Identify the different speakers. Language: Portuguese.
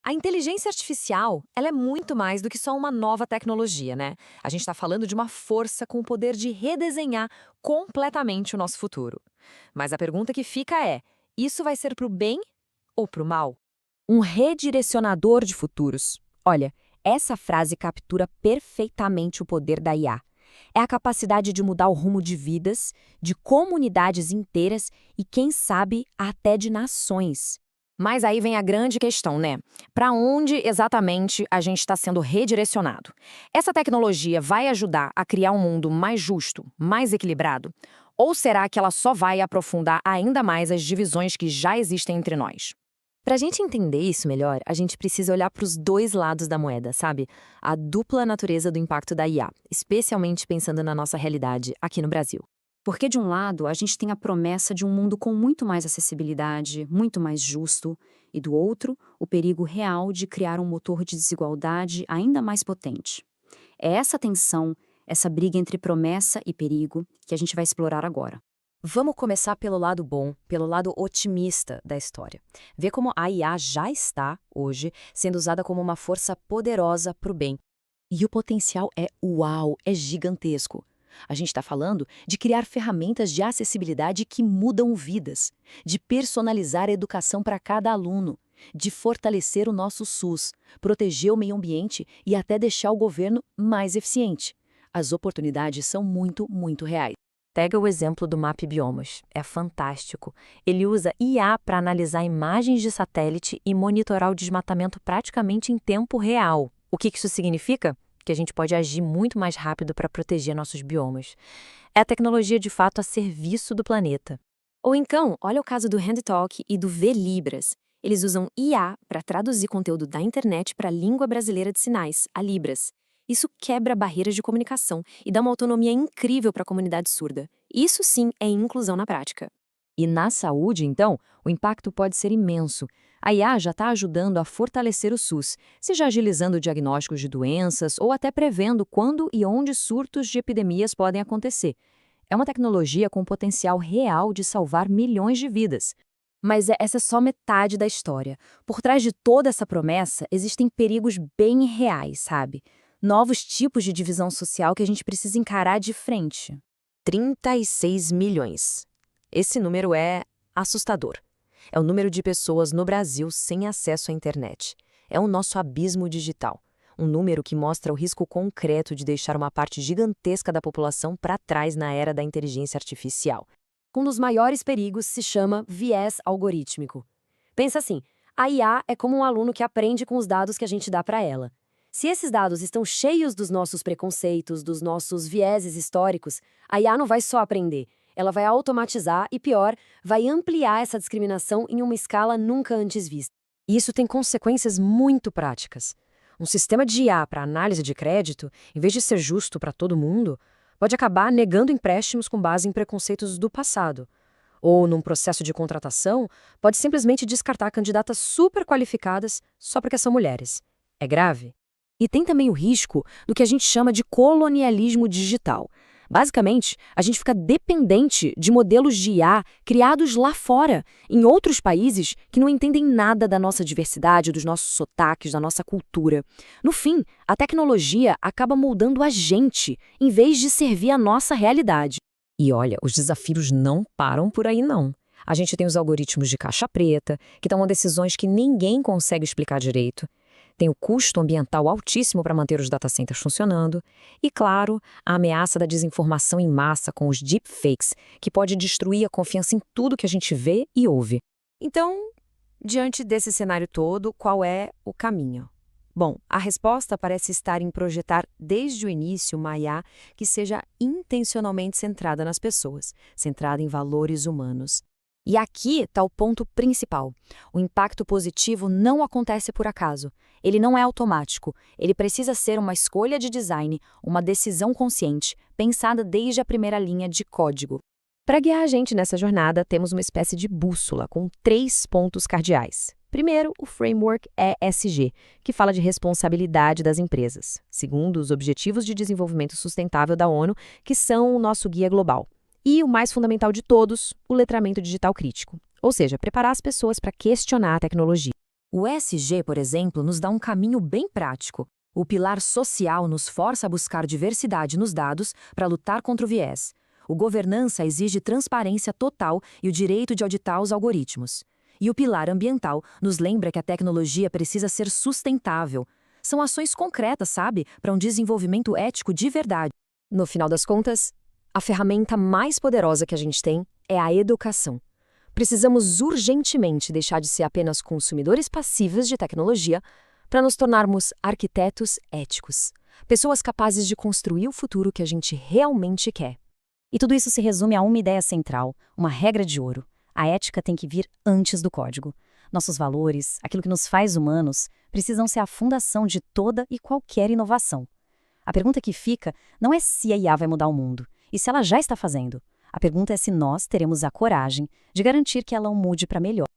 Speaker 1: A inteligência artificial, ela é muito mais do que só uma nova tecnologia, né? A gente está falando de uma força com o poder de redesenhar completamente o nosso futuro. Mas a pergunta que fica é: isso vai ser para o bem ou para o mal?
Speaker 2: Um redirecionador de futuros. Olha, essa frase captura perfeitamente o poder da IA. É a capacidade de mudar o rumo de vidas, de comunidades inteiras e, quem sabe, até de nações.
Speaker 1: Mas aí vem a grande questão, né? Para onde exatamente a gente está sendo redirecionado? Essa tecnologia vai ajudar a criar um mundo mais justo, mais equilibrado? Ou será que ela só vai aprofundar ainda mais as divisões que já existem entre nós?
Speaker 2: Para a gente entender isso melhor, a gente precisa olhar para os dois lados da moeda, sabe? A dupla natureza do impacto da IA, especialmente pensando na nossa realidade aqui no Brasil.
Speaker 3: Porque, de um lado, a gente tem a promessa de um mundo com muito mais acessibilidade, muito mais justo, e do outro, o perigo real de criar um motor de desigualdade ainda mais potente. É essa tensão, essa briga entre promessa e perigo, que a gente vai explorar agora.
Speaker 2: Vamos começar pelo lado bom, pelo lado otimista da história. Ver como a IA já está, hoje, sendo usada como uma força poderosa para o bem. E o potencial é uau, é gigantesco. A gente está falando de criar ferramentas de acessibilidade que mudam vidas, de personalizar a educação para cada aluno, de fortalecer o nosso SUS, proteger o meio ambiente e até deixar o governo mais eficiente. As oportunidades são muito, muito reais. Pega o exemplo do Map Biomas. É fantástico. Ele usa IA para analisar imagens de satélite e monitorar o desmatamento praticamente em tempo real. O que isso significa? Que a gente pode agir muito mais rápido para proteger nossos biomas. É a tecnologia de fato a serviço do planeta.
Speaker 3: Ou então, olha o caso do HandTalk e do VLibras. Eles usam IA para traduzir conteúdo da internet para a língua brasileira de sinais, a Libras. Isso quebra barreiras de comunicação e dá uma autonomia incrível para a comunidade surda. Isso sim é inclusão na prática.
Speaker 2: E na saúde, então, o impacto pode ser imenso. A IA já está ajudando a fortalecer o SUS, seja agilizando diagnósticos de doenças ou até prevendo quando e onde surtos de epidemias podem acontecer. É uma tecnologia com potencial real de salvar milhões de vidas.
Speaker 3: Mas essa é só metade da história. Por trás de toda essa promessa, existem perigos bem reais, sabe? Novos tipos de divisão social que a gente precisa encarar de frente.
Speaker 2: 36 milhões. Esse número é assustador. É o número de pessoas no Brasil sem acesso à internet. É o nosso abismo digital. Um número que mostra o risco concreto de deixar uma parte gigantesca da população para trás na era da inteligência artificial.
Speaker 3: Um dos maiores perigos se chama viés algorítmico. Pensa assim, a IA é como um aluno que aprende com os dados que a gente dá para ela. Se esses dados estão cheios dos nossos preconceitos, dos nossos vieses históricos, a IA não vai só aprender, ela vai automatizar e, pior, vai ampliar essa discriminação em uma escala nunca antes vista.
Speaker 2: E isso tem consequências muito práticas. Um sistema de IA para análise de crédito, em vez de ser justo para todo mundo, pode acabar negando empréstimos com base em preconceitos do passado. Ou, num processo de contratação, pode simplesmente descartar candidatas super qualificadas só porque são mulheres. É grave. E tem também o risco do que a gente chama de colonialismo digital. Basicamente, a gente fica dependente de modelos de IA criados lá fora, em outros países que não entendem nada da nossa diversidade, dos nossos sotaques, da nossa cultura. No fim, a tecnologia acaba moldando a gente, em vez de servir a nossa realidade. E olha, os desafios não param por aí, não. A gente tem os algoritmos de caixa preta, que tomam decisões que ninguém consegue explicar direito. Tem o custo ambiental altíssimo para manter os data centers funcionando. E, claro, a ameaça da desinformação em massa com os deepfakes, que pode destruir a confiança em tudo que a gente vê e ouve. Então, diante desse cenário todo, qual é o caminho? Bom, a resposta parece estar em projetar desde o início uma IA que seja intencionalmente centrada nas pessoas, centrada em valores humanos. E aqui está o ponto principal. O impacto positivo não acontece por acaso. Ele não é automático. Ele precisa ser uma escolha de design, uma decisão consciente, pensada desde a primeira linha de código. Para guiar a gente nessa jornada, temos uma espécie de bússola com 3 pontos cardeais. Primeiro, o framework ESG, que fala de responsabilidade das empresas. Segundo, os Objetivos de Desenvolvimento Sustentável da ONU, que são o nosso guia global. E o mais fundamental de todos, o letramento digital crítico, ou seja, preparar as pessoas para questionar a tecnologia.
Speaker 1: O ESG, por exemplo, nos dá um caminho bem prático. O pilar social nos força a buscar diversidade nos dados para lutar contra o viés. O governança exige transparência total e o direito de auditar os algoritmos. E o pilar ambiental nos lembra que a tecnologia precisa ser sustentável. São ações concretas, sabe, para um desenvolvimento ético de verdade.
Speaker 2: No final das contas, a ferramenta mais poderosa que a gente tem é a educação. Precisamos urgentemente deixar de ser apenas consumidores passivos de tecnologia para nos tornarmos arquitetos éticos, pessoas capazes de construir o futuro que a gente realmente quer.
Speaker 4: E tudo isso se resume a uma ideia central, uma regra de ouro. A ética tem que vir antes do código. Nossos valores, aquilo que nos faz humanos, precisam ser a fundação de toda e qualquer inovação. A pergunta que fica não é se a IA vai mudar o mundo, e se ela já está fazendo. A pergunta é se nós teremos a coragem de garantir que ela o mude para melhor.